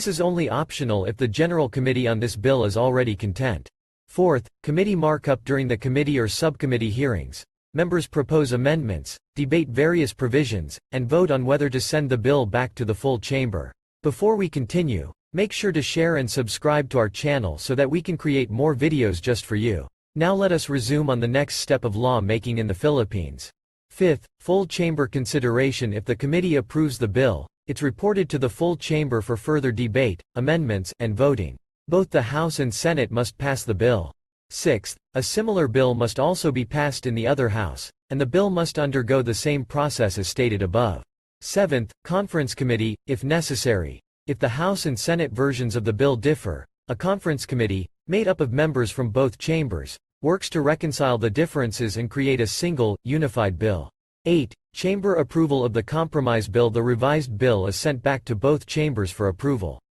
This is only optional if the General Committee on this bill is already content. Fourth, committee markup. During the committee or subcommittee hearings, members propose amendments, debate various provisions, and vote on whether to send the bill back to the full chamber. Before we continue, make sure to share and subscribe to our channel so that we can create more videos just for you. Now let us resume on the next step of lawmaking in the Philippines. Fifth, full chamber consideration. If the committee approves the bill, it's reported to the full chamber for further debate, amendments, and voting. Both the House and Senate must pass the bill. Sixth, a similar bill must also be passed in the other house, and the bill must undergo the same process as stated above. Seventh, conference committee, if necessary. If the House and Senate versions of the bill differ, a conference committee, made up of members from both chambers, works to reconcile the differences and create a single, unified bill. 8. Chamber approval of the compromise bill. The revised bill is sent back to both chambers for approval.